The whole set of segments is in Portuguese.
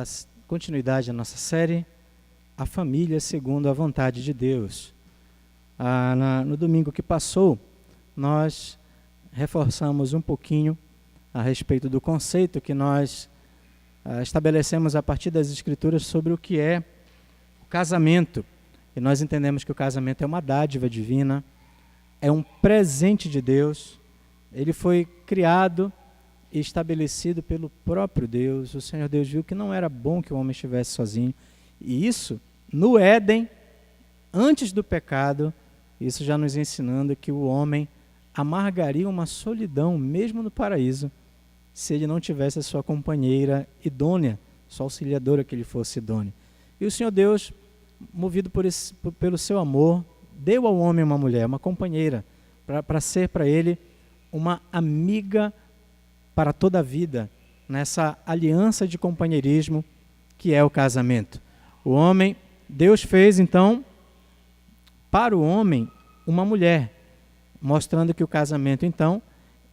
dar continuidade à nossa série, A Família Segundo a Vontade de Deus. No domingo que passou, nós reforçamos um pouquinho a respeito do conceito que nós estabelecemos a partir das Escrituras sobre o que é o casamento. E nós entendemos que o casamento é uma dádiva divina, é um presente de Deus. Ele foi criado e estabelecido pelo próprio Deus. O Senhor Deus viu que não era bom que o homem estivesse sozinho. E isso, no Éden, antes do pecado, isso já nos ensinando que o homem amargaria uma solidão, mesmo no paraíso, se ele não tivesse a sua companheira idônea, sua auxiliadora que ele fosse idônea. E o Senhor Deus, movido pelo seu amor, deu ao homem uma mulher, uma companheira, para ser para ele uma amiga para toda a vida, nessa aliança de companheirismo que é o casamento. O homem, Deus fez então para o homem uma mulher, mostrando que o casamento então,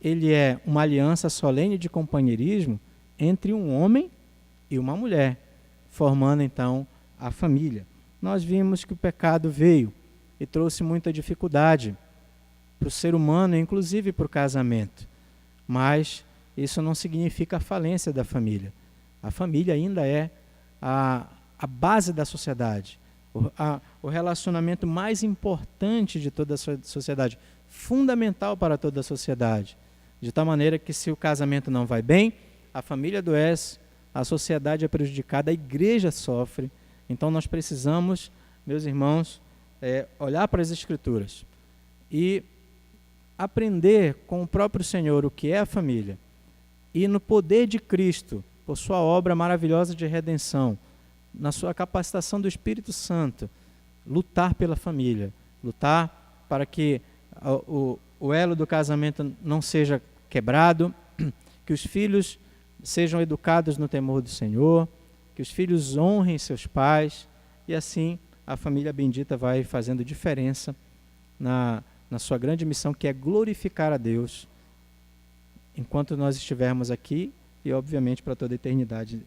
ele é uma aliança solene de companheirismo entre um homem e uma mulher, formando então a família. Nós vimos que o pecado veio e trouxe muita dificuldade para o ser humano, inclusive para o casamento. Mas isso não significa a falência da família. A família ainda é a base da sociedade, o relacionamento mais importante de toda a sociedade, fundamental para toda a sociedade. De tal maneira que se o casamento não vai bem, a família adoece, a sociedade é prejudicada, a igreja sofre. Então nós precisamos, meus irmãos, olhar para as Escrituras e aprender com o próprio Senhor o que é a família e no poder de Cristo, por sua obra maravilhosa de redenção, na sua capacitação do Espírito Santo, lutar pela família, lutar para que o elo do casamento não seja quebrado, que os filhos sejam educados no temor do Senhor, que os filhos honrem seus pais, e assim a família bendita vai fazendo diferença na sua grande missão, que é glorificar a Deus, enquanto nós estivermos aqui e, obviamente, para toda a eternidade,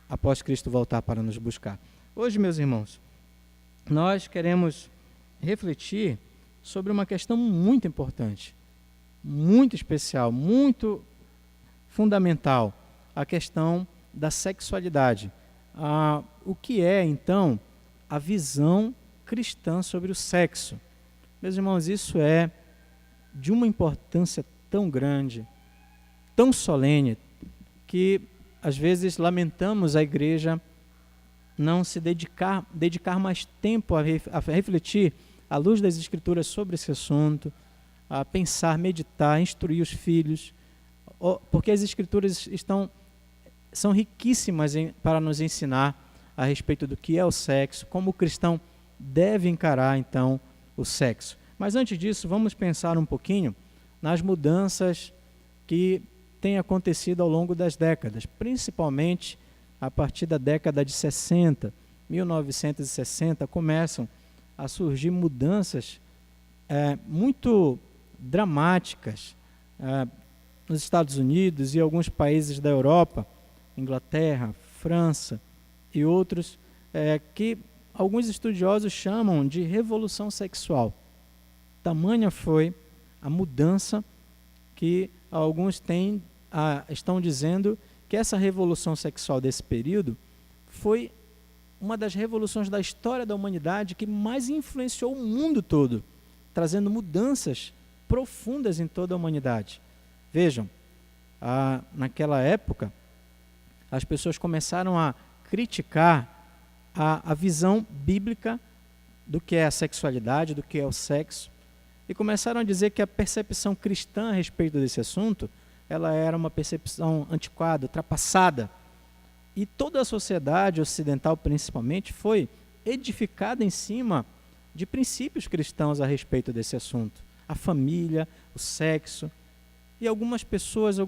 após Cristo voltar para nos buscar. Hoje, meus irmãos, nós queremos refletir sobre uma questão muito importante, muito especial, muito fundamental, a questão da sexualidade. O que é, então, a visão cristã sobre o sexo? Meus irmãos, isso é de uma importância tão grande, tão solene, que às vezes lamentamos a igreja não se dedicar mais tempo a refletir à luz das Escrituras sobre esse assunto, a pensar, meditar, instruir os filhos, porque as Escrituras são riquíssimas para nos ensinar a respeito do que é o sexo, como o cristão deve encarar então o sexo. Mas antes disso, vamos pensar um pouquinho nas mudanças que têm acontecido ao longo das décadas, principalmente a partir da década de 60, 1960, começam a surgir mudanças muito dramáticas nos Estados Unidos e alguns países da Europa, Inglaterra, França e outros, que alguns estudiosos chamam de revolução sexual. Tamanha foi a mudança que alguns estão dizendo que essa revolução sexual desse período foi uma das revoluções da história da humanidade que mais influenciou o mundo todo, trazendo mudanças profundas em toda a humanidade. Vejam, naquela época, as pessoas começaram a criticar a visão bíblica do que é a sexualidade, do que é o sexo, e começaram a dizer que a percepção cristã a respeito desse assunto, ela era uma percepção antiquada, ultrapassada. E toda a sociedade ocidental, principalmente, foi edificada em cima de princípios cristãos a respeito desse assunto. A família, o sexo. E algumas pessoas,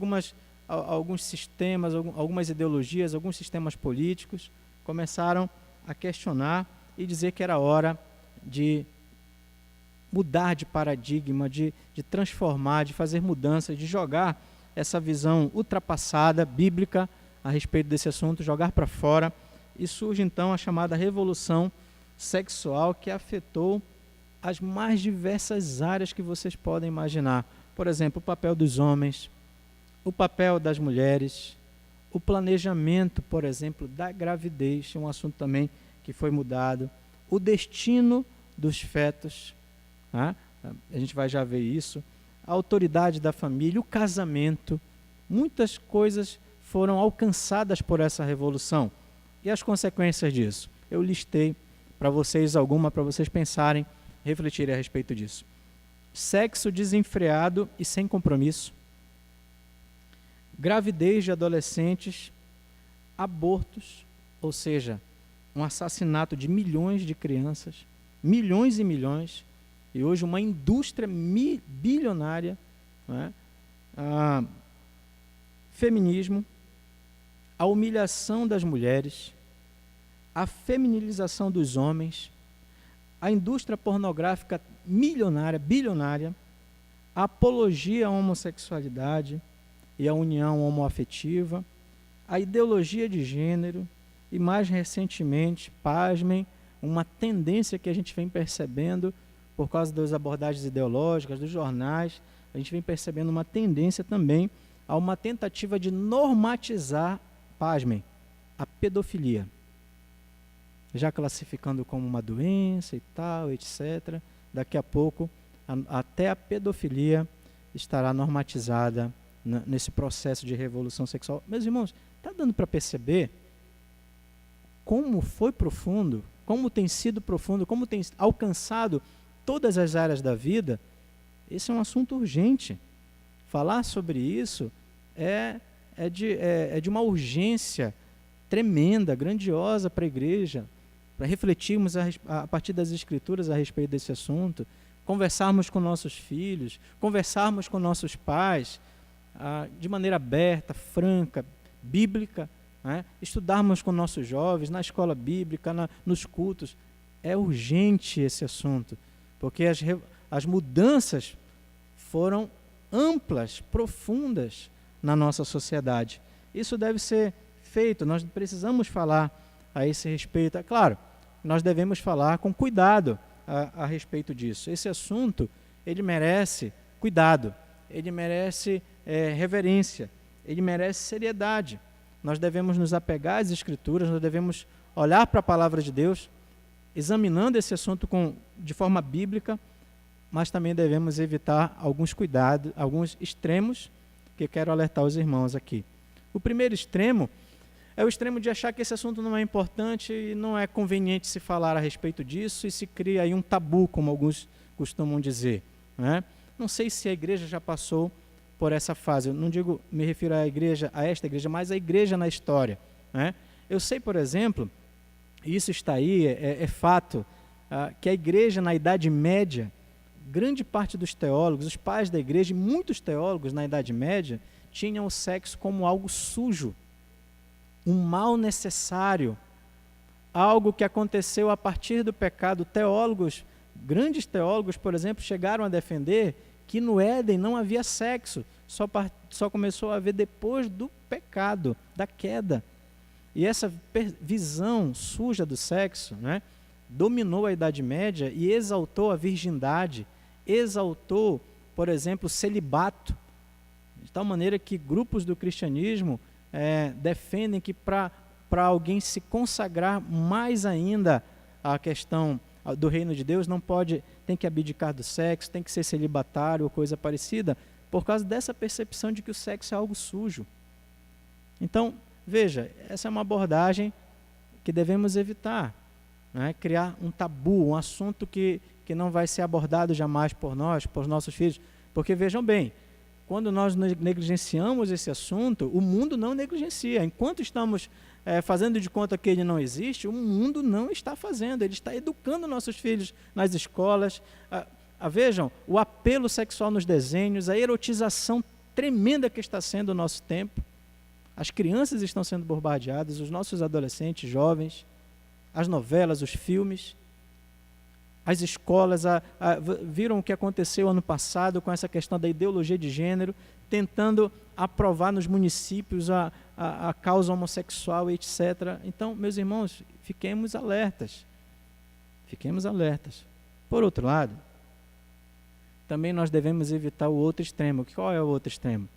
alguns sistemas, algumas ideologias, alguns sistemas políticos começaram a questionar e dizer que era hora de mudar de paradigma, de transformar, de fazer mudanças, de jogar essa visão ultrapassada, bíblica, a respeito desse assunto, jogar para fora, e surge então a chamada revolução sexual, que afetou as mais diversas áreas que vocês podem imaginar. Por exemplo, o papel dos homens, o papel das mulheres, o planejamento, por exemplo, da gravidez, um assunto também que foi mudado, o destino dos fetos, né? A gente vai já ver isso, a autoridade da família, o casamento, muitas coisas foram alcançadas por essa revolução. E as consequências disso? Eu listei para vocês alguma, para vocês pensarem, refletirem a respeito disso. Sexo desenfreado e sem compromisso, gravidez de adolescentes, abortos, ou seja, um assassinato de milhões de crianças, milhões e milhões, e hoje uma indústria bilionária, né? Feminismo, a humilhação das mulheres, a feminilização dos homens, a indústria pornográfica milionária, bilionária, a apologia à homossexualidade e à união homoafetiva, a ideologia de gênero e, mais recentemente, pasmem, uma tendência que a gente vem percebendo por causa das abordagens ideológicas, dos jornais, a gente vem percebendo uma tendência também a uma tentativa de normatizar, pasmem, a pedofilia, já classificando como uma doença e tal, etc. Daqui a pouco, até a pedofilia estará normatizada nesse processo de revolução sexual. Meus irmãos, está dando para perceber como foi profundo, como tem sido profundo, como tem alcançado todas as áreas da vida? Esse é um assunto urgente. Falar sobre isso é de uma urgência tremenda, grandiosa para a igreja, para refletirmos a partir das Escrituras a respeito desse assunto, conversarmos com nossos filhos, conversarmos com nossos pais, de maneira aberta, franca, bíblica, né? Estudarmos com nossos jovens, na escola bíblica, nos cultos. É urgente esse assunto, porque as mudanças foram amplas, profundas na nossa sociedade. Isso deve ser feito, nós precisamos falar a esse respeito. É claro, nós devemos falar com cuidado a respeito disso. Esse assunto, ele merece cuidado, ele merece reverência, ele merece seriedade. Nós devemos nos apegar às Escrituras, nós devemos olhar para a Palavra de Deus, examinando esse assunto de forma bíblica, mas também devemos evitar alguns cuidados, alguns extremos, que eu quero alertar os irmãos aqui. O primeiro extremo é o extremo de achar que esse assunto não é importante e não é conveniente se falar a respeito disso, e se cria aí um tabu, como alguns costumam dizer, né? Não sei se a igreja já passou por essa fase. Eu não me refiro a esta igreja, mas a igreja na história, né? Eu sei, por exemplo, isso está aí, é fato, que a igreja na Idade Média, grande parte dos teólogos, os pais da igreja e muitos teólogos na Idade Média, tinham o sexo como algo sujo, um mal necessário, algo que aconteceu a partir do pecado. Grandes teólogos, por exemplo, chegaram a defender que no Éden não havia sexo, só começou a haver depois do pecado, da queda. E essa visão suja do sexo, né, dominou a Idade Média e exaltou a virgindade, exaltou, por exemplo, o celibato, de tal maneira que grupos do cristianismo defendem que para alguém se consagrar mais ainda à questão do reino de Deus, tem que abdicar do sexo, tem que ser celibatário ou coisa parecida, por causa dessa percepção de que o sexo é algo sujo. Então, veja, essa é uma abordagem que devemos evitar, né? Criar um tabu, um assunto que não vai ser abordado jamais por nós, por nossos filhos, porque vejam bem, quando nós negligenciamos esse assunto, o mundo não negligencia. Enquanto estamos fazendo de conta que ele não existe, o mundo não está fazendo, ele está educando nossos filhos nas escolas. Vejam, o apelo sexual nos desenhos, a erotização tremenda que está sendo o nosso tempo. As crianças estão sendo bombardeadas, os nossos adolescentes, jovens, as novelas, os filmes. as escolas viram o que aconteceu ano passado com essa questão da ideologia de gênero, tentando aprovar nos municípios a causa homossexual, etc. Então, meus irmãos, fiquemos alertas. Fiquemos alertas. Por outro lado, também nós devemos evitar o outro extremo. Qual é o outro extremo?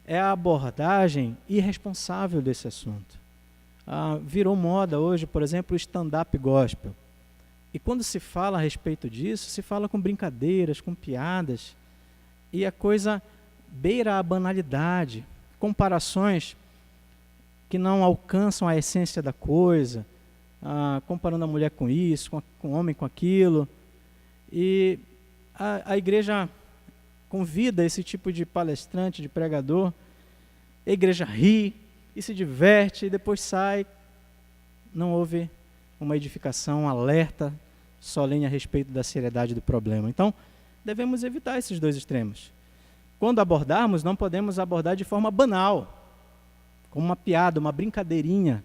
É a abordagem irresponsável desse assunto. Virou moda hoje, por exemplo, o stand-up gospel. E quando se fala a respeito disso, se fala com brincadeiras, com piadas, e a coisa beira a banalidade, comparações que não alcançam a essência da coisa, comparando a mulher com isso, com o homem com aquilo. E a igreja convida esse tipo de palestrante, de pregador, a igreja ri e se diverte, e depois sai, não houve uma edificação, um alerta solene a respeito da seriedade do problema. Então, devemos evitar esses dois extremos. Quando abordarmos, não podemos abordar de forma banal, como uma piada, uma brincadeirinha,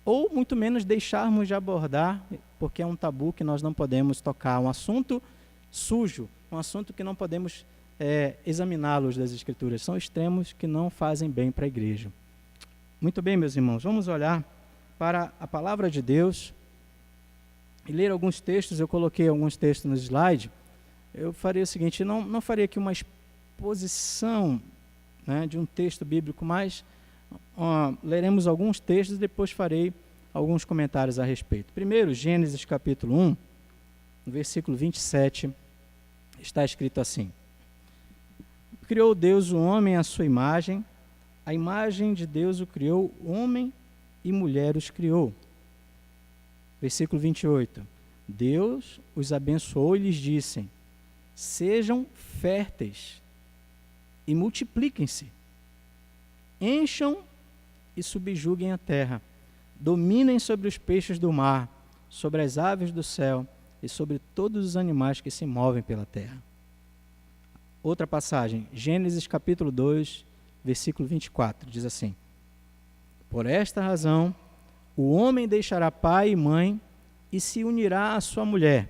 ou muito menos deixarmos de abordar, porque é um tabu que nós não podemos tocar, um assunto sujo, um assunto que não podemos examiná-los das Escrituras. São extremos que não fazem bem para a igreja. Muito bem, meus irmãos, vamos olhar para a palavra de Deus e ler alguns textos. Eu coloquei alguns textos no slide. Eu faria o seguinte, não faria aqui uma exposição, né, de um texto bíblico, mas leremos alguns textos e depois farei alguns comentários a respeito. Primeiro, Gênesis capítulo 1, no versículo 27, está escrito assim: criou Deus o homem à sua imagem, a imagem de Deus o criou, homem e mulher os criou. Versículo 28. Deus os abençoou e lhes disse: sejam férteis e multipliquem-se, encham e subjuguem a terra, dominem sobre os peixes do mar, sobre as aves do céu e sobre todos os animais que se movem pela terra. Outra passagem, Gênesis capítulo 2, versículo 24, diz assim: por esta razão, o homem deixará pai e mãe e se unirá à sua mulher,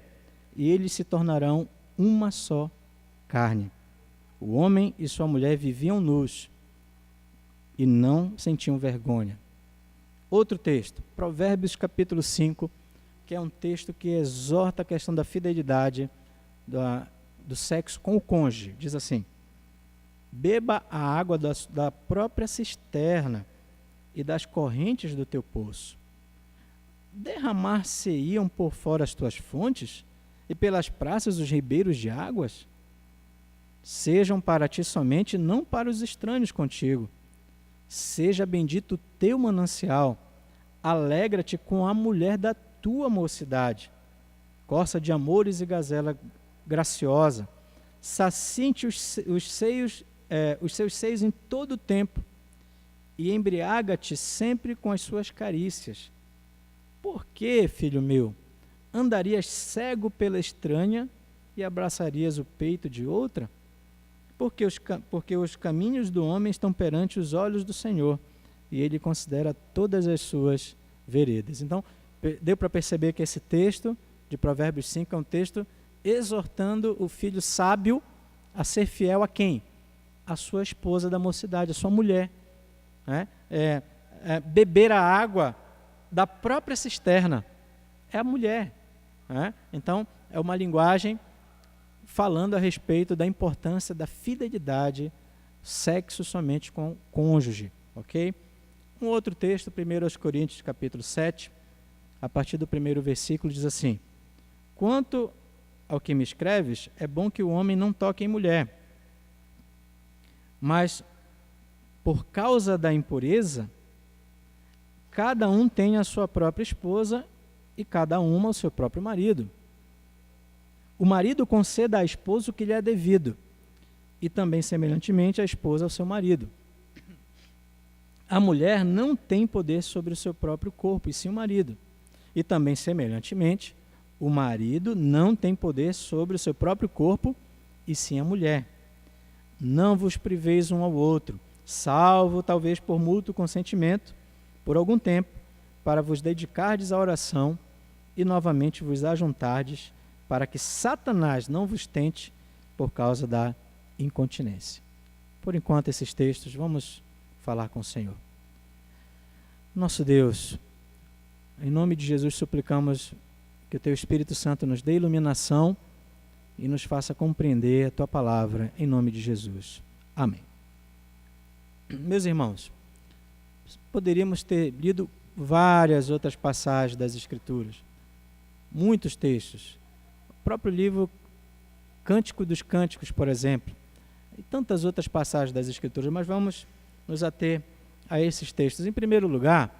e eles se tornarão uma só carne. O homem e sua mulher viviam nus e não sentiam vergonha. Outro texto, Provérbios capítulo 5, que é um texto que exorta a questão da fidelidade do sexo com o cônjuge. Diz assim: beba a água da própria cisterna e das correntes do teu poço. Derramar-se-iam por fora as tuas fontes e pelas praças os ribeiros de águas? Sejam para ti somente, não para os estranhos contigo. Seja bendito o teu manancial. Alegra-te com a mulher da tua mocidade. Corça de amores e gazela graciosa. Sacinte os seus seios em todo o tempo. E embriaga-te sempre com as suas carícias. Por que, filho meu, andarias cego pela estranha e abraçarias o peito de outra? Porque os caminhos do homem estão perante os olhos do Senhor, e ele considera todas as suas veredas. Então, deu para perceber que esse texto de Provérbios 5 é um texto exortando o filho sábio a ser fiel a quem? A sua esposa da mocidade, a sua mulher. Né? Beber a água da própria cisterna é a mulher. Né? Então, é uma linguagem falando a respeito da importância da fidelidade, sexo somente com o cônjuge, ok? Um outro texto, 1 Coríntios capítulo 7, a partir do primeiro versículo, diz assim: quanto ao que me escreves, é bom que o homem não toque em mulher, mas por causa da impureza, cada um tem a sua própria esposa e cada uma o seu próprio marido. O marido conceda à esposa o que lhe é devido, e também, semelhantemente, a esposa ao seu marido. A mulher não tem poder sobre o seu próprio corpo, e sim o marido. E também, semelhantemente, o marido não tem poder sobre o seu próprio corpo, e sim a mulher. Não vos priveis um ao outro, salvo talvez por mútuo consentimento, por algum tempo, para vos dedicardes à oração, e novamente vos ajuntardes, para que Satanás não vos tente por causa da incontinência. Por enquanto, esses textos, vamos falar com o Senhor. Nosso Deus, em nome de Jesus suplicamos que o Teu Espírito Santo nos dê iluminação e nos faça compreender a Tua palavra, em nome de Jesus. Amém. Meus irmãos, poderíamos ter lido várias outras passagens das Escrituras, muitos textos. O próprio livro Cântico dos Cânticos, por exemplo, e tantas outras passagens das Escrituras, mas vamos nos ater a esses textos. Em primeiro lugar,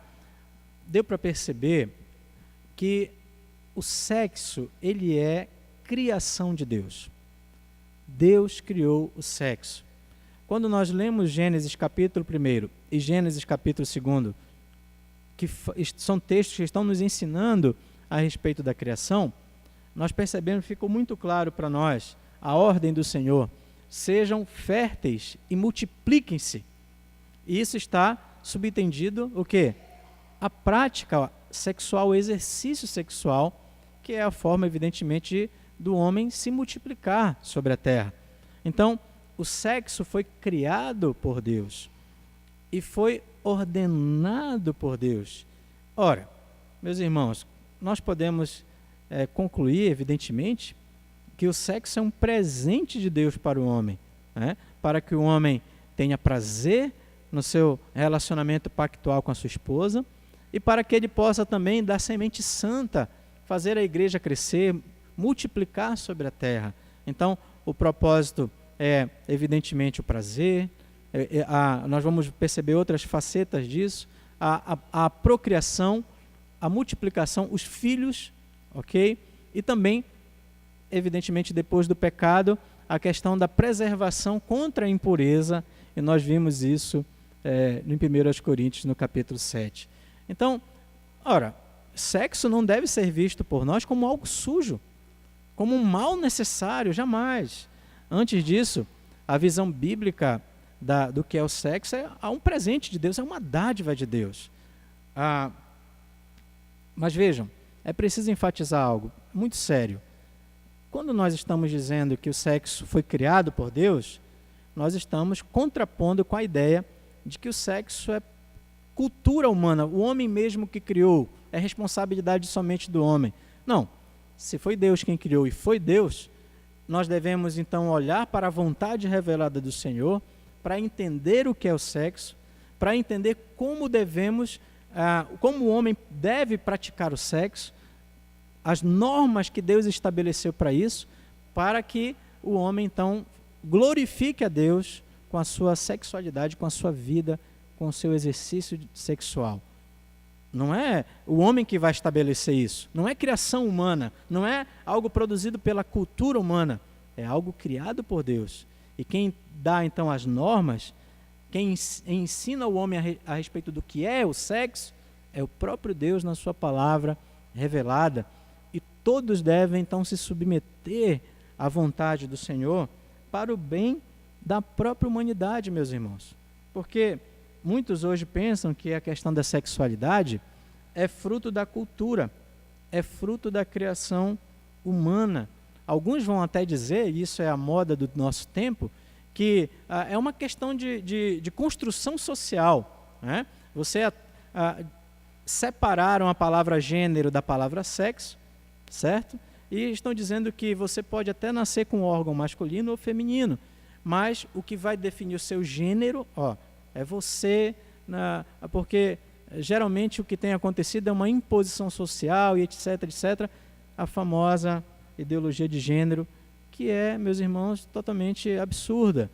deu para perceber que o sexo, ele é criação de Deus. Deus criou o sexo. Quando nós lemos Gênesis capítulo 1 e Gênesis capítulo 2, que são textos que estão nos ensinando a respeito da criação, nós percebemos, ficou muito claro para nós, a ordem do Senhor: sejam férteis e multipliquem-se. E isso está subentendido o quê? A prática sexual, o exercício sexual, que é a forma, evidentemente, do homem se multiplicar sobre a terra. Então, o sexo foi criado por Deus e foi ordenado por Deus. Ora, meus irmãos, nós podemos concluir, evidentemente, que o sexo é um presente de Deus para o homem, né? Para que o homem tenha prazer no seu relacionamento pactual com a sua esposa e para que ele possa também dar semente santa, fazer a igreja crescer, multiplicar sobre a terra. Então, o propósito é, evidentemente, o prazer. Nós vamos perceber outras facetas disso, a procriação, a multiplicação, os filhos, ok? E também, evidentemente, depois do pecado, a questão da preservação contra a impureza, e nós vimos isso em 1 Coríntios, no capítulo 7. Então, ora, sexo não deve ser visto por nós como algo sujo, como um mal necessário, jamais. Antes disso, a visão bíblica do que é o sexo é um presente de Deus, é uma dádiva de Deus. Mas vejam, é preciso enfatizar algo muito sério. Quando nós estamos dizendo que o sexo foi criado por Deus, nós estamos contrapondo com a ideia de que o sexo é cultura humana, o homem mesmo que criou, é responsabilidade somente do homem. Não, se foi Deus quem criou e foi Deus, nós devemos então olhar para a vontade revelada do Senhor, para entender o que é o sexo, para entender como como o homem deve praticar o sexo, as normas que Deus estabeleceu para isso, para que o homem então glorifique a Deus com a sua sexualidade, com a sua vida, com o seu exercício sexual. Não é o homem que vai estabelecer isso, não é criação humana, não é algo produzido pela cultura humana, é algo criado por Deus. E quem dá então as normas, quem ensina o homem a respeito do que é o sexo, é o próprio Deus na sua palavra revelada. E todos devem então se submeter à vontade do Senhor para o bem da própria humanidade, meus irmãos. Porque muitos hoje pensam que a questão da sexualidade é fruto da cultura, é fruto da criação humana. Alguns vão até dizer, e isso é a moda do nosso tempo, que é uma questão de construção social, né? Separaram a palavra gênero da palavra sexo, certo? E estão dizendo que você pode até nascer com um órgão masculino ou feminino, mas o que vai definir o seu gênero, é você, porque geralmente o que tem acontecido é uma imposição social e etc, etc, a famosa ideologia de gênero, que é, meus irmãos, totalmente absurda,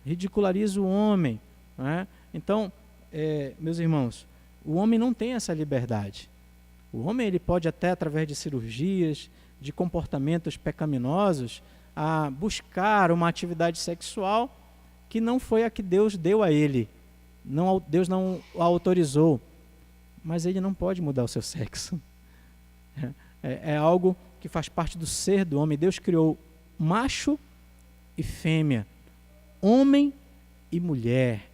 ridiculariza o homem, né? Então, meus irmãos, o homem não tem essa liberdade. O homem ele pode até, através de cirurgias, de comportamentos pecaminosos, buscar uma atividade sexual que não foi a que Deus deu a ele. Deus não o autorizou, mas ele não pode mudar o seu sexo. É algo que faz parte do ser do homem. Deus criou macho e fêmea, homem e mulher.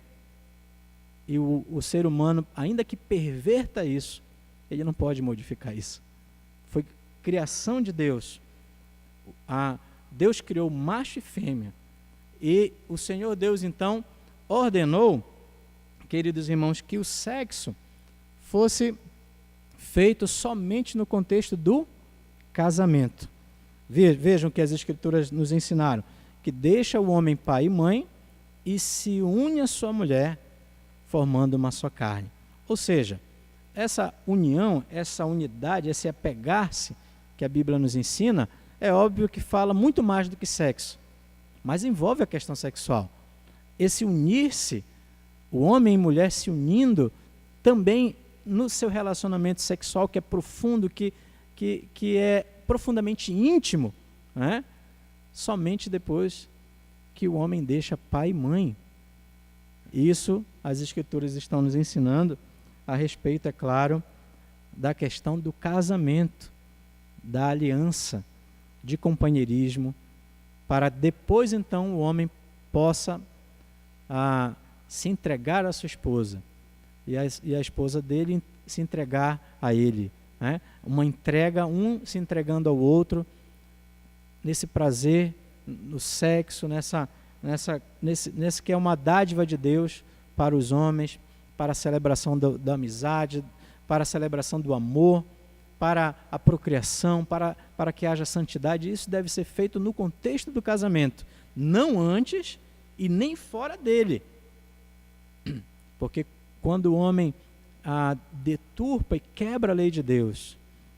E o ser humano, ainda que perverta isso, ele não pode modificar isso. criação de Deus, Deus criou macho e fêmea, e o Senhor Deus então ordenou, queridos irmãos, que o sexo fosse feito somente no contexto do casamento. Vejam que as Escrituras nos ensinaram, que deixa o homem pai e mãe e se une à sua mulher, formando uma só carne. Ou seja, essa união, essa unidade, esse apegar-se que a Bíblia nos ensina, é óbvio que fala muito mais do que sexo, mas envolve a questão sexual. Esse unir-se, o homem e mulher se unindo, também no seu relacionamento sexual, que é profundo, que é profundamente íntimo, né? Somente depois que o homem deixa pai e mãe. Isso as Escrituras estão nos ensinando a respeito, é claro, da questão do casamento, da aliança, de companheirismo, para depois então o homem possa se entregar à sua esposa e a esposa dele se entregar a ele, né? Uma entrega, um se entregando ao outro nesse prazer, no sexo, nesse que é uma dádiva de Deus para os homens, para a celebração da amizade, para a celebração do amor, para a procriação, para que haja santidade. Isso deve ser feito no contexto do casamento, não antes e nem fora dele. Porque quando o homem deturpa e quebra a lei de Deus,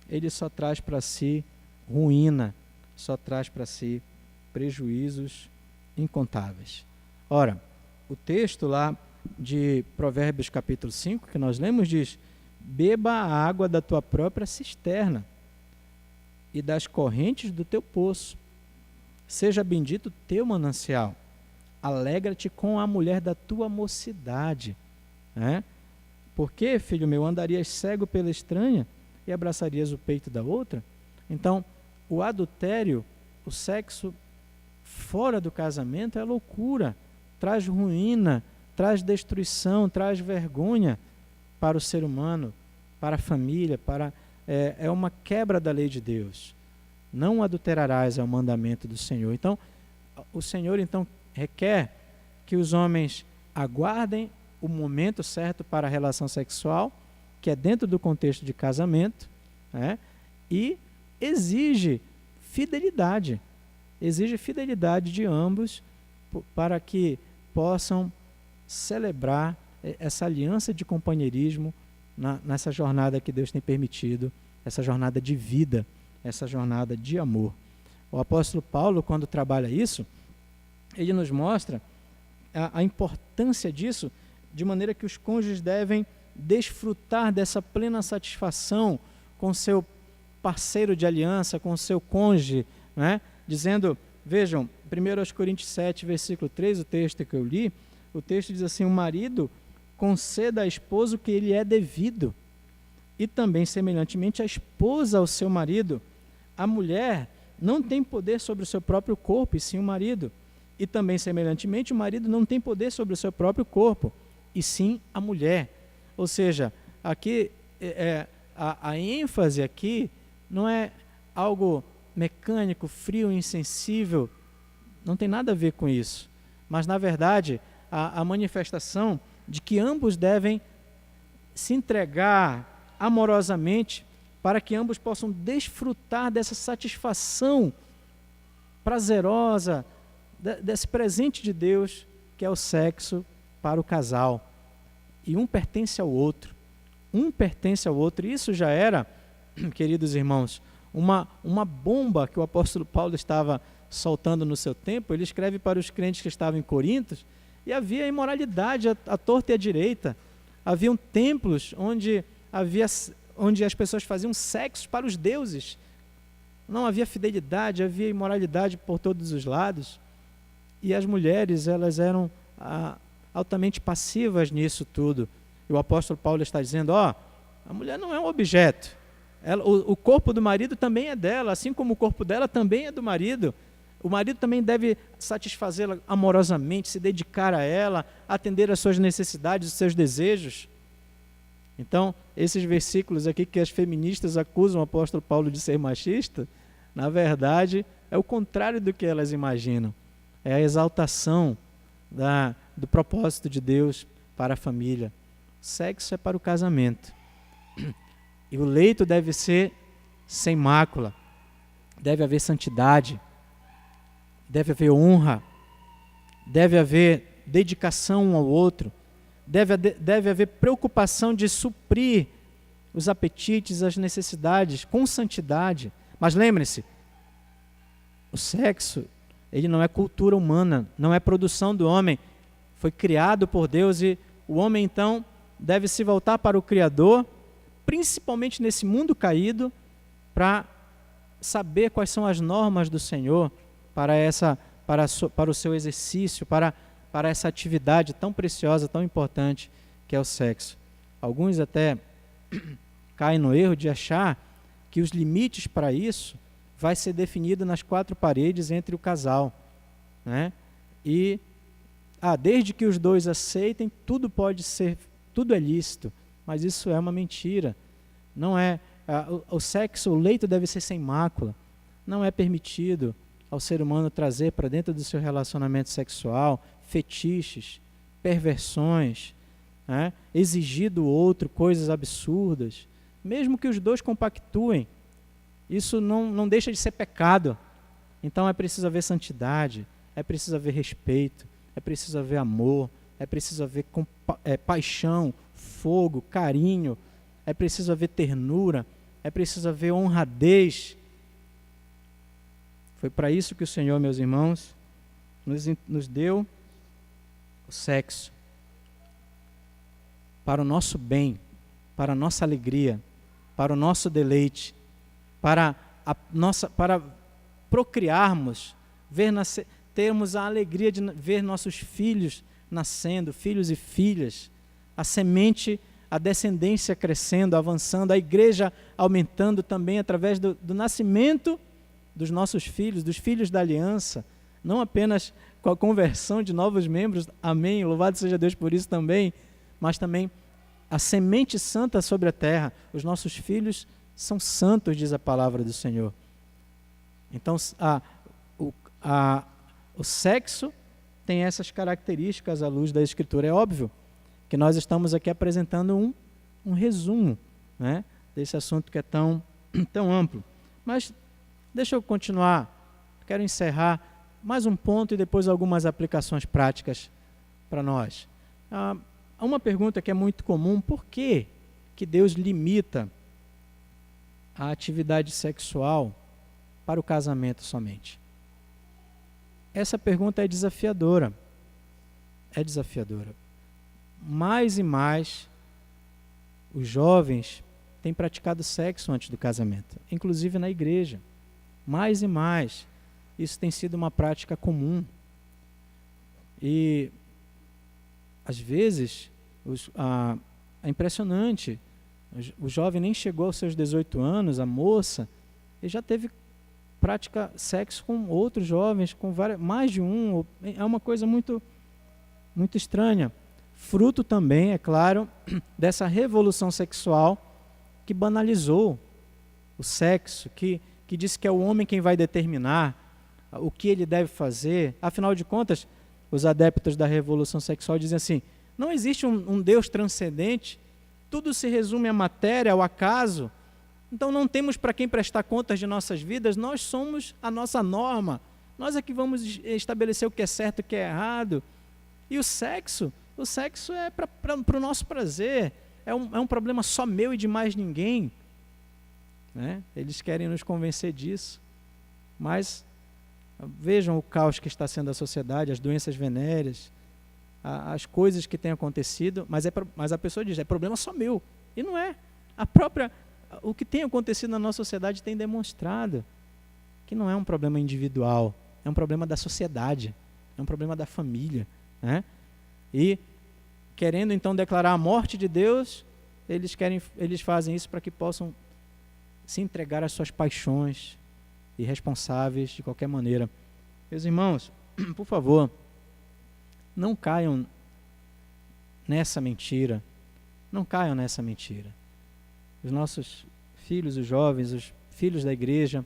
ele só traz para si ruína, só traz para si prejuízos incontáveis. Ora, o texto lá de Provérbios capítulo 5, que nós lemos, diz: beba a água da tua própria cisterna e das correntes do teu poço. Seja bendito o teu manancial. Alegra-te com a mulher da tua mocidade. Porque, filho meu, andarias cego pela estranha e abraçarias o peito da outra? Então, o adultério, o sexo fora do casamento é loucura, traz ruína, traz destruição, traz vergonha para o ser humano, para a família, é uma quebra da lei de Deus. Não adulterarás é o mandamento do Senhor. Então, o Senhor então requer que os homens aguardem o momento certo para a relação sexual, que é dentro do contexto de casamento, e exige fidelidade de ambos para que possam celebrar essa aliança de companheirismo nessa jornada que Deus tem permitido, essa jornada de vida, essa jornada de amor. O apóstolo Paulo, quando trabalha isso, ele nos mostra a importância disso, de maneira que os cônjuges devem desfrutar dessa plena satisfação com seu parceiro de aliança, com seu cônjuge, dizendo, vejam, 1 Coríntios 7, versículo 3, o texto que eu li, o texto diz assim: o marido conceda à esposa o que lhe é devido, e também, semelhantemente, a esposa ao seu marido. A mulher não tem poder sobre o seu próprio corpo, e sim o marido. E também, semelhantemente, o marido não tem poder sobre o seu próprio corpo, e sim a mulher. Ou seja, aqui a ênfase aqui não é algo mecânico, frio, insensível, não tem nada a ver com isso. Mas, na verdade, a manifestação de que ambos devem se entregar amorosamente para que ambos possam desfrutar dessa satisfação prazerosa, desse presente de Deus, que é o sexo para o casal. E um pertence ao outro. Isso já era, queridos irmãos, uma bomba que o apóstolo Paulo estava soltando no seu tempo. Ele escreve para os crentes que estavam em Corinto, e havia imoralidade à torta e à direita. Haviam templos onde as pessoas faziam sexo para os deuses. Não havia fidelidade, havia imoralidade por todos os lados. E as mulheres, elas eram altamente passivas nisso tudo. E o apóstolo Paulo está dizendo, a mulher não é um objeto. O corpo do marido também é dela, assim como o corpo dela também é do marido. O marido também deve satisfazê-la amorosamente, se dedicar a ela, atender às suas necessidades, aos seus desejos. Então, esses versículos aqui que as feministas acusam o apóstolo Paulo de ser machista, na verdade, é o contrário do que elas imaginam. É a exaltação do propósito de Deus para a família. Sexo é para o casamento. E o leito deve ser sem mácula. Deve haver santidade. Deve haver honra. Deve haver dedicação um ao outro. Deve haver preocupação de suprir os apetites, as necessidades com santidade. Mas lembre-se, o sexo, ele não é cultura humana, não é produção do homem. Foi criado por Deus e o homem, então, deve se voltar para o Criador, principalmente nesse mundo caído, para saber quais são as normas do Senhor para o seu exercício, para essa atividade tão preciosa, tão importante, que é o sexo. Alguns até caem no erro de achar que os limites para isso vai ser definido nas quatro paredes entre o casal, né? E desde que os dois aceitem, tudo é lícito, mas isso é uma mentira. Não é o sexo, o leito deve ser sem mácula. Não é permitido ao ser humano trazer para dentro do seu relacionamento sexual fetiches, perversões, né? Exigir do outro coisas absurdas, mesmo que os dois compactuem. Isso não deixa de ser pecado. Então é preciso haver santidade, é preciso haver respeito, é preciso haver amor, é preciso haver paixão, fogo, carinho, é preciso haver ternura, é preciso haver honradez. Foi para isso que o Senhor, meus irmãos, nos deu o sexo, para o nosso bem, para a nossa alegria, para o nosso deleite, para procriarmos, termos a alegria de ver nossos filhos nascendo, filhos e filhas, a semente, a descendência crescendo, avançando, a igreja aumentando também através do nascimento dos nossos filhos, dos filhos da aliança, não apenas com a conversão de novos membros, amém, louvado seja Deus por isso também, mas também a semente santa sobre a terra. Os nossos filhos são santos, diz a palavra do Senhor. Então, o sexo tem essas características à luz da Escritura. É óbvio que nós estamos aqui apresentando um resumo, né, desse assunto que é tão amplo. Mas deixa eu continuar, quero encerrar mais um ponto e depois algumas aplicações práticas para nós. Uma pergunta que é muito comum: por que Deus limita a atividade sexual para o casamento somente? Essa pergunta é desafiadora. É desafiadora. Mais e mais os jovens têm praticado sexo antes do casamento, inclusive na igreja. Mais e mais isso tem sido uma prática comum. E às vezes é impressionante. O jovem nem chegou aos seus 18 anos, a moça, e já teve sexo com outros jovens, com mais de um. É uma coisa muito, muito estranha. Fruto também, é claro, dessa revolução sexual que banalizou o sexo, que disse que é o homem quem vai determinar o que ele deve fazer. Afinal de contas, os adeptos da revolução sexual dizem assim: não existe um Deus transcendente, tudo se resume à matéria, ao acaso. Então não temos para quem prestar contas de nossas vidas, nós somos a nossa norma, nós é que vamos estabelecer o que é certo e o que é errado. E o sexo é para o nosso prazer, é um problema só meu e de mais ninguém, né? Eles querem nos convencer disso, mas vejam o caos que está sendo a sociedade, as doenças venéreas, as coisas que têm acontecido, mas a pessoa diz: é problema só meu, e não é. O que tem acontecido na nossa sociedade tem demonstrado que não é um problema individual, é um problema da sociedade, é um problema da família, né? E querendo então declarar a morte de Deus, eles fazem isso para que possam se entregar às suas paixões irresponsáveis de qualquer maneira. Meus irmãos, por favor, não caiam nessa mentira não caiam nessa mentira. Os nossos filhos, os jovens, os filhos da igreja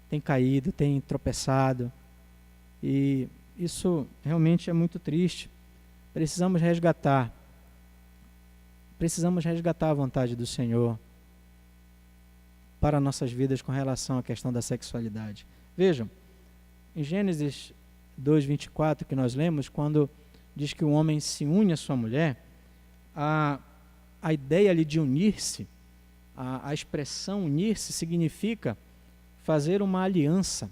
têm caído, têm tropeçado, e isso realmente é muito triste. Precisamos resgatar a vontade do Senhor para nossas vidas com relação à questão da sexualidade. Vejam, em Gênesis 2:24, que nós lemos, quando diz que o homem se une à sua mulher, a ideia ali de unir-se, a expressão unir-se significa fazer uma aliança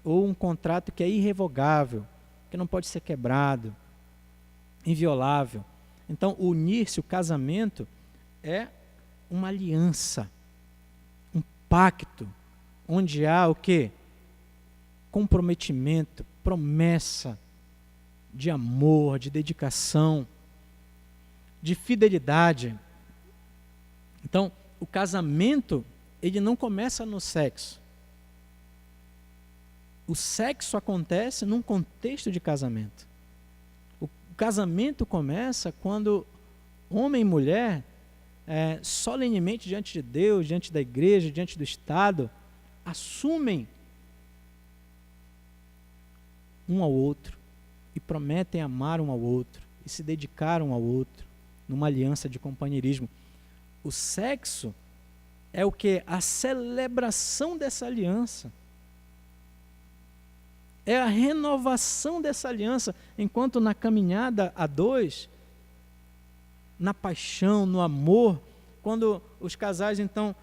ou um contrato que é irrevogável, que não pode ser quebrado, inviolável. Então, unir-se, o casamento, é uma aliança, um pacto, onde há o quê? Comprometimento, promessa de amor, de dedicação, de fidelidade. Então, o casamento, ele não começa no sexo. O sexo acontece num contexto de casamento. O casamento começa quando homem e mulher, solenemente diante de Deus, diante da igreja, diante do Estado, assumem um ao outro e prometem amar um ao outro e se dedicar um ao outro numa aliança de companheirismo. O sexo é o que? A celebração dessa aliança. É a renovação dessa aliança, enquanto na caminhada a dois, na paixão, no amor, quando os casais então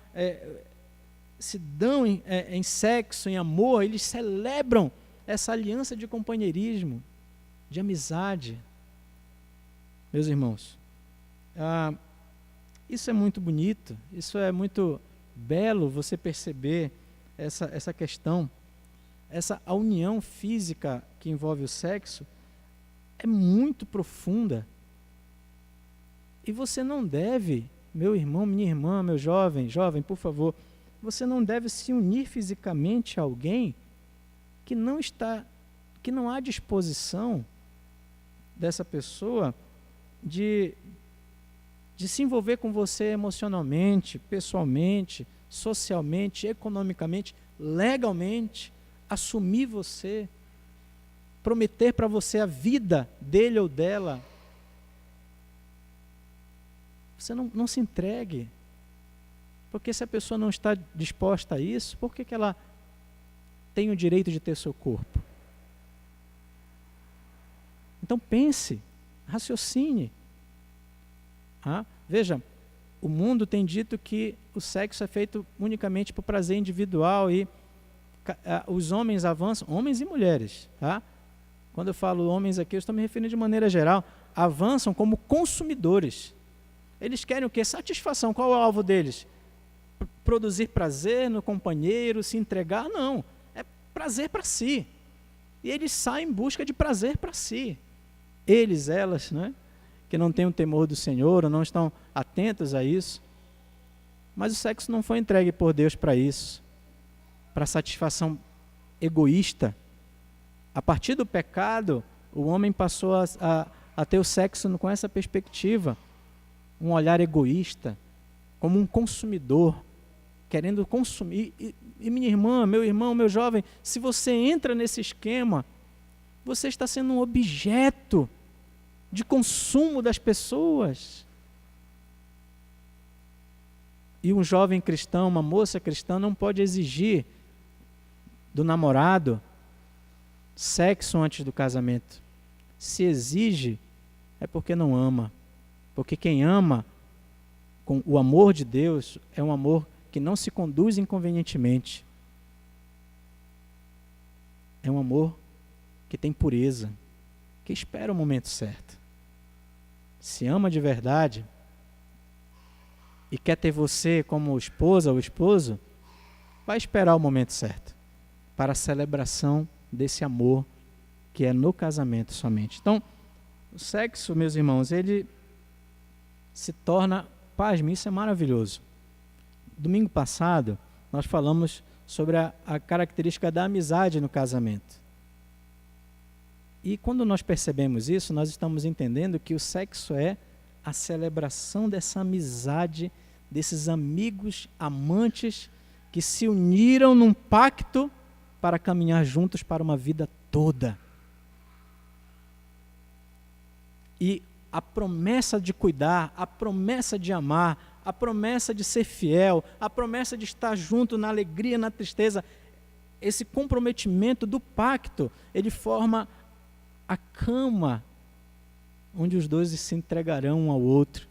se dão em sexo, em amor, eles celebram essa aliança de companheirismo, de amizade. Meus irmãos, isso é muito bonito, isso é muito belo você perceber essa questão. A união física que envolve o sexo é muito profunda. E você não deve, meu irmão, minha irmã, meu jovem, por favor, você não deve se unir fisicamente a alguém que não há disposição dessa pessoa de se envolver com você emocionalmente, pessoalmente, socialmente, economicamente, legalmente, assumir você, prometer para você a vida dele ou dela. Você não se entregue, porque se a pessoa não está disposta a isso, por que ela tem o direito de ter seu corpo? Então pense, raciocine. Veja, o mundo tem dito que o sexo é feito unicamente por prazer individual e os homens avançam, homens e mulheres, tá? Quando eu falo homens aqui, eu estou me referindo de maneira geral, avançam como consumidores. Eles querem o quê? Satisfação. Qual é o alvo deles? Produzir prazer no companheiro, se entregar? Não, é prazer para si. E eles saem em busca de prazer para si. Eles, elas, né? Que não têm o temor do Senhor, ou não estão atentos a isso. Mas o sexo não foi entregue por Deus para isso, para satisfação egoísta. A partir do pecado, o homem passou a ter o sexo com essa perspectiva, um olhar egoísta, como um consumidor, querendo consumir. E minha irmã, meu irmão, meu jovem, se você entra nesse esquema, você está sendo um objeto de consumo das pessoas. E um jovem cristão, uma moça cristã, não pode exigir do namorado sexo antes do casamento. Se exige, é porque não ama. Porque quem ama com o amor de Deus é um amor que não se conduz inconvenientemente. É um amor que tem pureza, que espera o momento certo. Se ama de verdade e quer ter você como esposa ou esposo, vai esperar o momento certo para a celebração desse amor que é no casamento somente. Então, o sexo, meus irmãos, ele se torna, pasme, isso é maravilhoso. Domingo passado, nós falamos sobre a característica da amizade no casamento. E quando nós percebemos isso, nós estamos entendendo que o sexo é a celebração dessa amizade, desses amigos, amantes, que se uniram num pacto para caminhar juntos para uma vida toda. E a promessa de cuidar, a promessa de amar, a promessa de ser fiel, a promessa de estar junto na alegria, na tristeza, esse comprometimento do pacto, ele forma a cama onde os dois se entregarão um ao outro.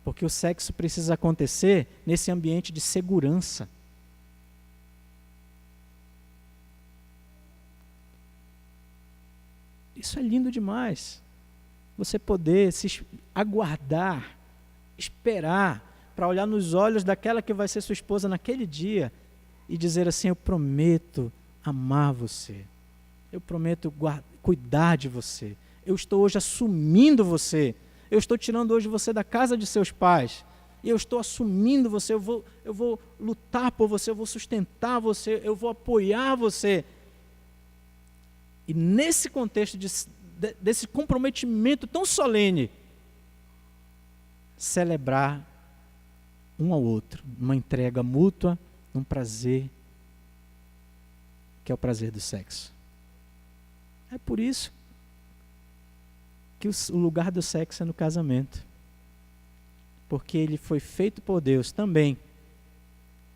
Porque o sexo precisa acontecer nesse ambiente de segurança. Isso é lindo demais. Você poder se aguardar, esperar, para olhar nos olhos daquela que vai ser sua esposa naquele dia e dizer assim: eu prometo amar você. Eu prometo cuidar de você. Eu estou hoje assumindo você. Eu estou tirando hoje você da casa de seus pais. E eu estou assumindo você. Eu vou lutar por você. Eu vou sustentar você. Eu vou apoiar você. E nesse contexto desse comprometimento tão solene, celebrar um ao outro, uma entrega mútua, num prazer, que é o prazer do sexo. É por isso que o lugar do sexo é no casamento. Porque ele foi feito por Deus também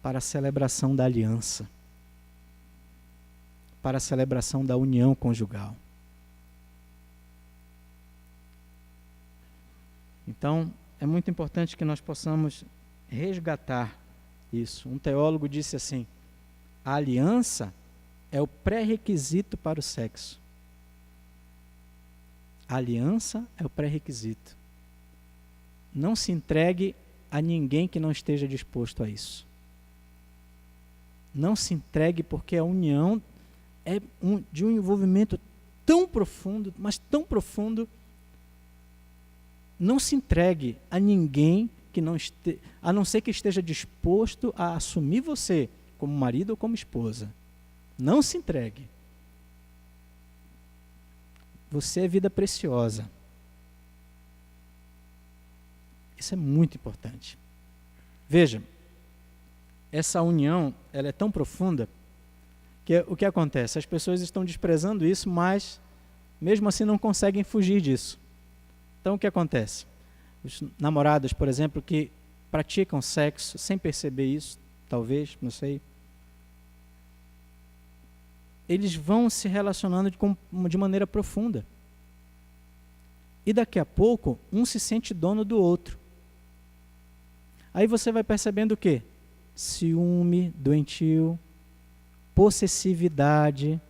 para a celebração da aliança, para a celebração da união conjugal. Então, é muito importante que nós possamos resgatar isso. Um teólogo disse assim: a aliança é o pré-requisito para o sexo. A aliança é o pré-requisito. Não se entregue a ninguém que não esteja disposto a isso. Não se entregue, porque a união é de um envolvimento tão profundo, mas tão profundo. Não se entregue a ninguém que não a não ser que esteja disposto a assumir você como marido ou como esposa. Não se entregue. Você é vida preciosa. Isso é muito importante. Veja, essa união, ela é tão profunda que o que acontece? As pessoas estão desprezando isso, mas mesmo assim não conseguem fugir disso. Então o que acontece? Os namorados, por exemplo, que praticam sexo sem perceber isso, talvez, não sei, eles vão se relacionando de maneira profunda. E daqui a pouco, um se sente dono do outro. Aí você vai percebendo o quê? Ciúme doentio, possessividade,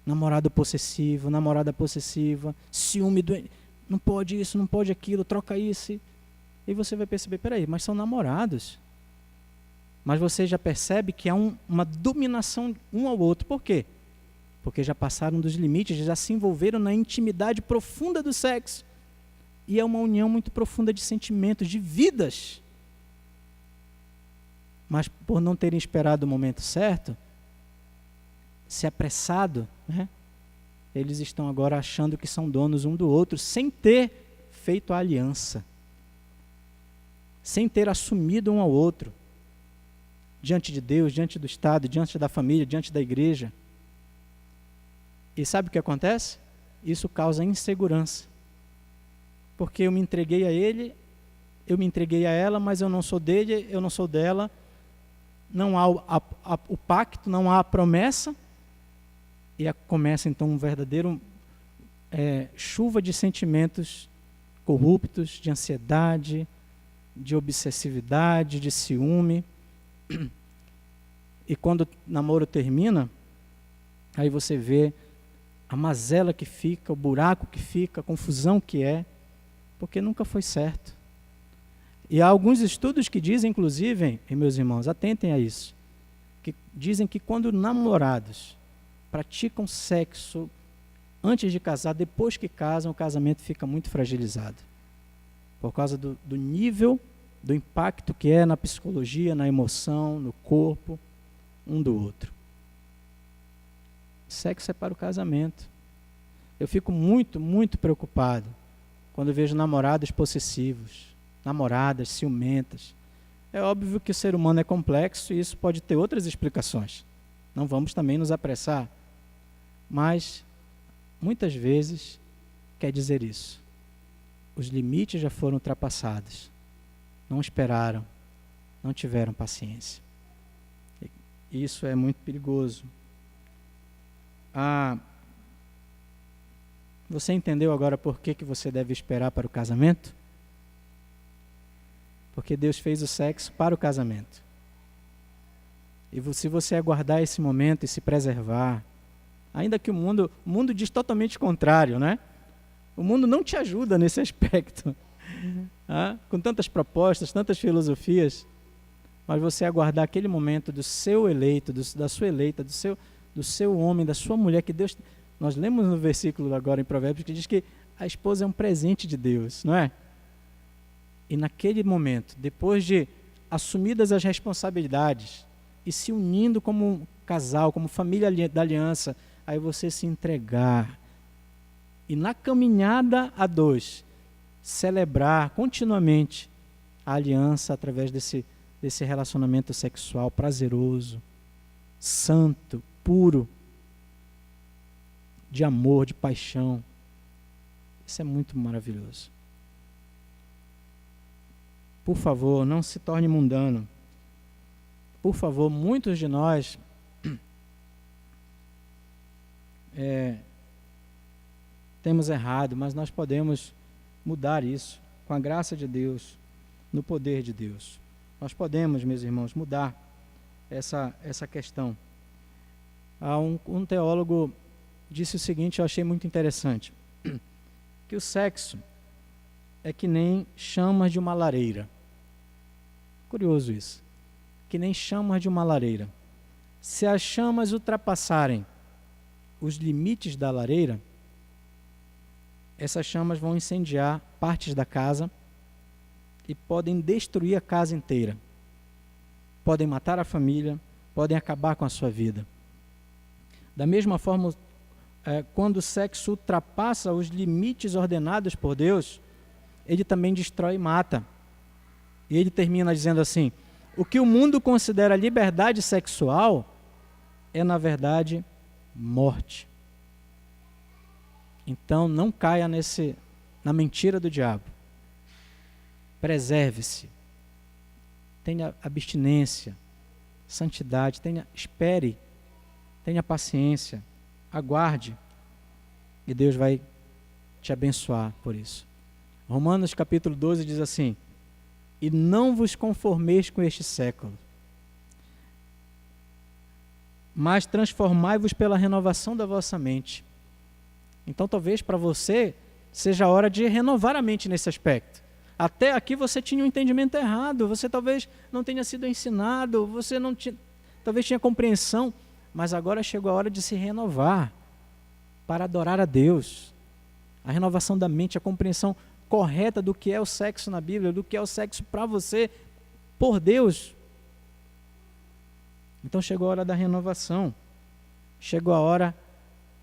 namorado possessivo, namorada possessiva, ciúme doentio, não pode isso, não pode aquilo, troca isso. E você vai perceber, peraí, mas são namorados. Mas você já percebe que há uma dominação um ao outro. Por quê? Porque já passaram dos limites, já se envolveram na intimidade profunda do sexo. E é uma união muito profunda de sentimentos, de vidas. Mas por não terem esperado o momento certo, se apressado, né, eles estão agora achando que são donos um do outro, sem ter feito a aliança. Sem ter assumido um ao outro. Diante de Deus, diante do Estado, diante da família, diante da igreja. E sabe o que acontece? Isso causa insegurança. Porque eu me entreguei a ele, eu me entreguei a ela, mas eu não sou dele, eu não sou dela. Não há o pacto, não há a promessa. E começa então um verdadeiro chuva de sentimentos corruptos, de ansiedade, de obsessividade, de ciúme. E quando o namoro termina, aí você vê a mazela que fica, o buraco que fica, a confusão que é, porque nunca foi certo. E há alguns estudos que dizem, inclusive, e meus irmãos, atentem a isso, que dizem que quando namorados praticam sexo antes de casar, depois que casam, o casamento fica muito fragilizado. Por causa do nível, do impacto que é na psicologia, na emoção, no corpo, um do outro. Sexo é para o casamento. Eu fico muito, muito preocupado quando eu vejo namorados possessivos, namoradas ciumentas. É óbvio que o ser humano é complexo e isso pode ter outras explicações. Não vamos também nos apressar. Mas, muitas vezes, quer dizer isso. Os limites já foram ultrapassados. Não esperaram, não tiveram paciência. Isso é muito perigoso. Você entendeu agora por que você deve esperar para o casamento? Porque Deus fez o sexo para o casamento. E se você aguardar esse momento e se preservar, ainda que o mundo diz totalmente contrário, né? O mundo não te ajuda nesse aspecto. Com tantas propostas, tantas filosofias, mas você aguardar aquele momento do seu eleito, da sua eleita, do seu homem, da sua mulher, que Deus... Nós lemos no versículo agora em Provérbios que diz que a esposa é um presente de Deus, não é? E naquele momento, depois de assumidas as responsabilidades e se unindo como casal, como família da aliança, aí você se entregar e na caminhada a dois, celebrar continuamente a aliança através desse relacionamento sexual prazeroso, santo, puro, de amor, de paixão. Isso é muito maravilhoso. Por favor, não se torne mundano. Por favor, muitos de nós temos errado, mas nós podemos mudar isso com a graça de Deus, no poder de Deus. Nós podemos, meus irmãos, mudar essa questão. Um teólogo disse o seguinte, eu achei muito interessante, que o sexo é que nem chamas de uma lareira. Curioso isso. Que nem chamas de uma lareira. Se as chamas ultrapassarem os limites da lareira, essas chamas vão incendiar partes da casa e podem destruir a casa inteira. Podem matar a família, podem acabar com a sua vida. Da mesma forma, quando o sexo ultrapassa os limites ordenados por Deus, ele também destrói e mata. E ele termina dizendo assim, o que o mundo considera liberdade sexual é, na verdade, morte. Então, não caia na mentira do diabo. Preserve-se. Tenha abstinência, santidade, espere, tenha paciência, aguarde, e Deus vai te abençoar por isso. Romanos capítulo 12 diz assim, e não vos conformeis com este século, mas transformai-vos pela renovação da vossa mente. Então talvez para você seja a hora de renovar a mente nesse aspecto. Até aqui você tinha um entendimento errado, você talvez não tenha sido ensinado, você não tinha, talvez tinha compreensão, mas agora chegou a hora de se renovar para adorar a Deus. A renovação da mente, a compreensão correta do que é o sexo na Bíblia, do que é o sexo para você, por Deus. Então chegou a hora da renovação, chegou a hora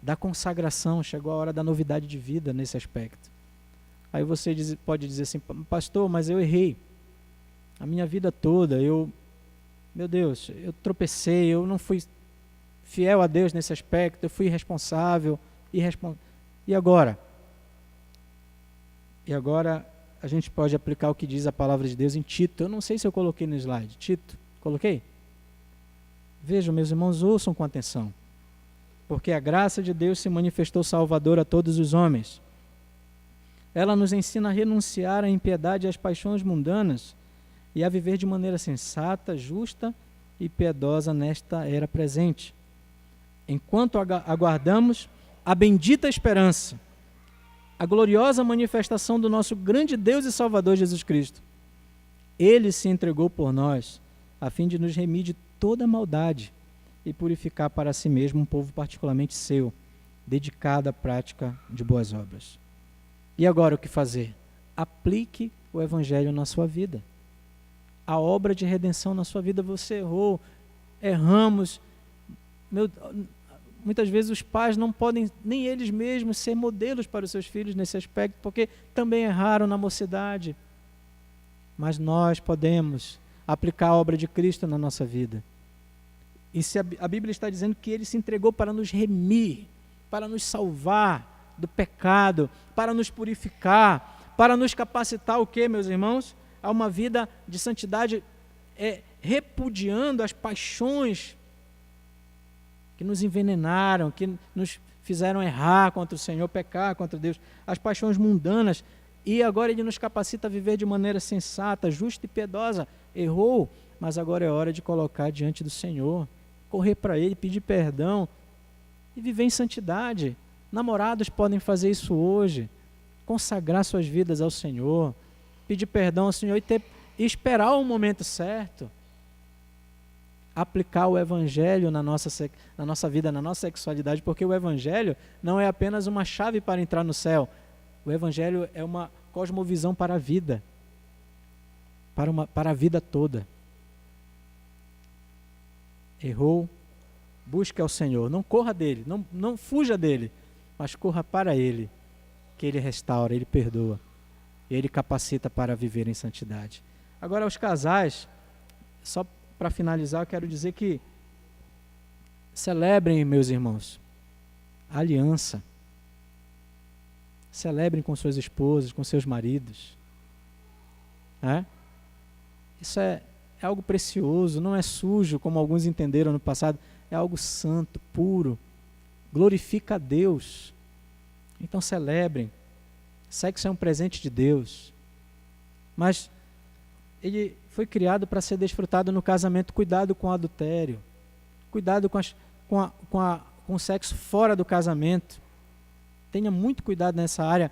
da consagração, chegou a hora da novidade de vida nesse aspecto. Aí você pode dizer assim, pastor, mas eu errei. A minha vida toda, meu Deus, eu tropecei, eu não fui fiel a Deus nesse aspecto, eu fui irresponsável, e agora? E agora a gente pode aplicar o que diz a palavra de Deus em Tito. Eu não sei se eu coloquei no slide. Tito, coloquei? Vejam, meus irmãos, ouçam com atenção. Porque a graça de Deus se manifestou salvadora a todos os homens. Ela nos ensina a renunciar à impiedade e às paixões mundanas e a viver de maneira sensata, justa e piedosa nesta era presente. Enquanto aguardamos a bendita esperança, a gloriosa manifestação do nosso grande Deus e Salvador Jesus Cristo. Ele se entregou por nós, a fim de nos remir de toda maldade e purificar para si mesmo um povo particularmente seu, dedicado à prática de boas obras. E agora o que fazer? Aplique o Evangelho na sua vida. A obra de redenção na sua vida. Você errou, erramos. muitas vezes os pais não podem nem eles mesmos ser modelos para os seus filhos nesse aspecto, porque também erraram na mocidade. Mas nós podemos aplicar a obra de Cristo na nossa vida. E se a Bíblia está dizendo que Ele se entregou para nos remir, para nos salvar do pecado, para nos purificar, para nos capacitar o quê, meus irmãos? A uma vida de santidade, repudiando as paixões que nos envenenaram, que nos fizeram errar contra o Senhor, pecar contra Deus, as paixões mundanas. E agora Ele nos capacita a viver de maneira sensata, justa e piedosa. Errou, mas agora é hora de colocar diante do Senhor, correr para Ele, pedir perdão e viver em santidade. Namorados podem fazer isso hoje, consagrar suas vidas ao Senhor, pedir perdão ao Senhor e esperar o momento certo. Aplicar o Evangelho na nossa vida, na nossa sexualidade, porque o Evangelho não é apenas uma chave para entrar no céu. O Evangelho é uma cosmovisão para a vida, para a vida toda. Errou, busque ao Senhor, não corra dele, não fuja dele, mas corra para Ele, que Ele restaura, Ele perdoa, Ele capacita para viver em santidade. Agora, aos casais, só para finalizar, eu quero dizer que celebrem, meus irmãos, a aliança. Celebrem com suas esposas, com seus maridos. Isso é algo precioso, não é sujo, como alguns entenderam no passado, é algo santo, puro, glorifica a Deus. Então celebrem. Sexo é um presente de Deus, mas ele foi criado para ser desfrutado no casamento. Cuidado com o adultério, cuidado com o sexo fora do casamento. Tenha muito cuidado nessa área.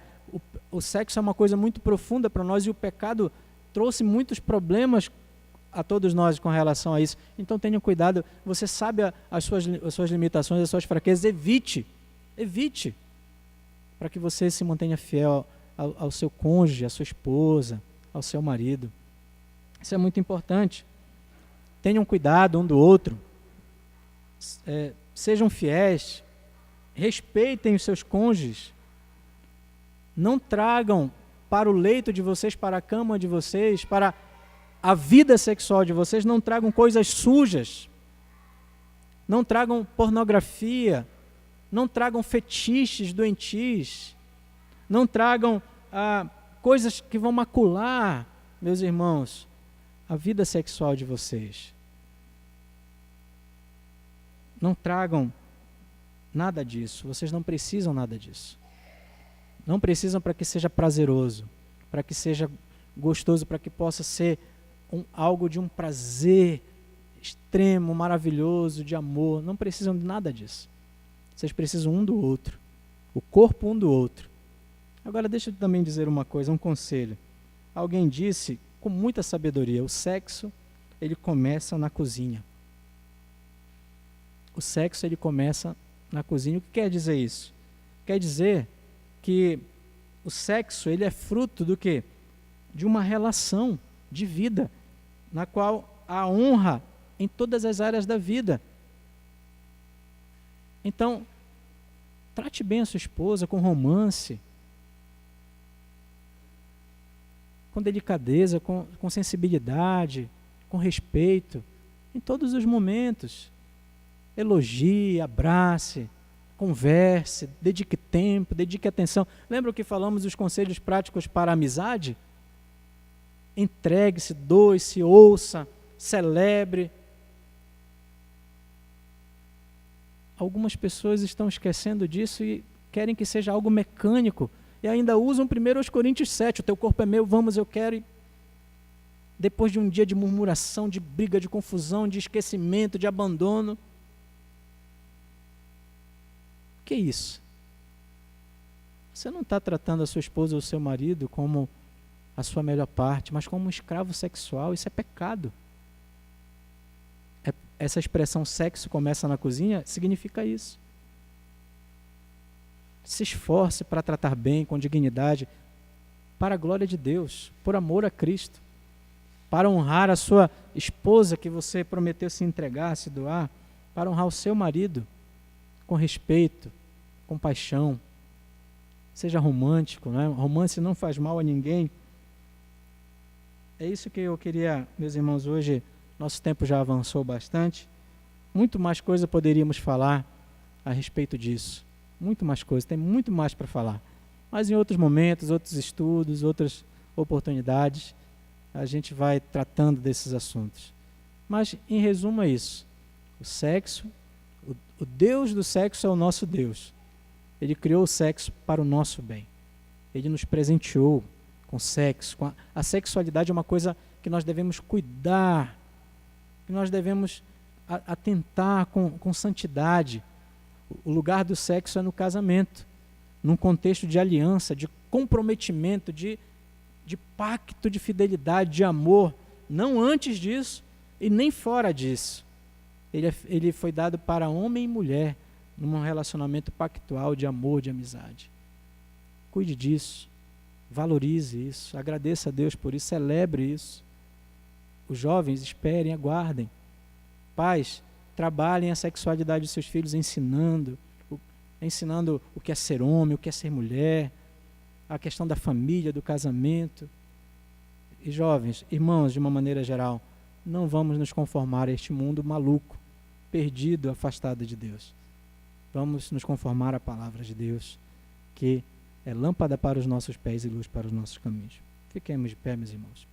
O sexo é uma coisa muito profunda para nós e o pecado trouxe muitos problemas a todos nós com relação a isso. Então tenha cuidado. Você sabe as suas limitações, as suas fraquezas. Evite, para que você se mantenha fiel ao seu cônjuge, à sua esposa, ao seu marido. Isso é muito importante. Tenham cuidado um do outro. Sejam fiéis. Respeitem os seus cônjuges. Não tragam para o leito de vocês, para a cama de vocês, para a vida sexual de vocês, não tragam coisas sujas. Não tragam pornografia. Não tragam fetiches doentios. Não tragam coisas que vão macular, meus irmãos, a vida sexual de vocês. Não tragam nada disso. Vocês não precisam nada disso. Não precisam para que seja prazeroso, para que seja gostoso, para que possa ser algo de um prazer extremo, maravilhoso, de amor. Não precisam de nada disso. Vocês precisam um do outro. O corpo um do outro. Agora deixa eu também dizer uma coisa, um conselho. Alguém disse com muita sabedoria: o sexo, ele começa na cozinha. O sexo, ele começa na cozinha. O que quer dizer isso? Quer dizer que o sexo, ele é fruto do quê? De uma relação de vida, na qual há honra em todas as áreas da vida. Então, trate bem a sua esposa com romance, com delicadeza, com sensibilidade, com respeito, em todos os momentos. Elogie, abrace, converse, dedique tempo, dedique atenção. Lembra o que falamos dos conselhos práticos para a amizade? Entregue-se, doe-se, ouça, celebre. Algumas pessoas estão esquecendo disso e querem que seja algo mecânico e ainda usam 1 Coríntios 7, o teu corpo é meu, vamos, eu quero. E depois de um dia de murmuração, de briga, de confusão, de esquecimento, de abandono. O que é isso? Você não está tratando a sua esposa ou o seu marido como a sua melhor parte, mas como um escravo sexual. Isso é pecado. Essa expressão sexo começa na cozinha significa isso. Se esforce para tratar bem, com dignidade, para a glória de Deus, por amor a Cristo, para honrar a sua esposa que você prometeu se entregar, se doar, para honrar o seu marido. com respeito, com paixão. Seja romântico, né? Romance não faz mal a ninguém. É isso que eu queria, meus irmãos, hoje. Nosso tempo já avançou bastante. Muito mais coisa poderíamos falar a respeito disso. Muito mais coisa, tem muito mais para falar. Mas em outros momentos, outros estudos, outras oportunidades, a gente vai tratando desses assuntos. Mas, em resumo, é isso. O sexo, o Deus do sexo é o nosso Deus. Ele criou o sexo para o nosso bem. Ele nos presenteou com sexo. A sexualidade é uma coisa que nós devemos cuidar, que nós devemos atentar com santidade. O lugar do sexo é no casamento, num contexto de aliança, de comprometimento, de pacto de fidelidade, de amor, não antes disso e nem fora disso. Ele foi dado para homem e mulher, num relacionamento pactual de amor, de amizade. Cuide disso, valorize isso, agradeça a Deus por isso, celebre isso. Os jovens esperem, aguardem. Pais, trabalhem a sexualidade dos seus filhos ensinando o que é ser homem, o que é ser mulher, a questão da família, do casamento. E jovens, irmãos, de uma maneira geral, não vamos nos conformar a este mundo maluco, perdido, afastado de Deus. Vamos nos conformar à palavra de Deus, que é lâmpada para os nossos pés e luz para os nossos caminhos. Fiquemos de pé, meus irmãos.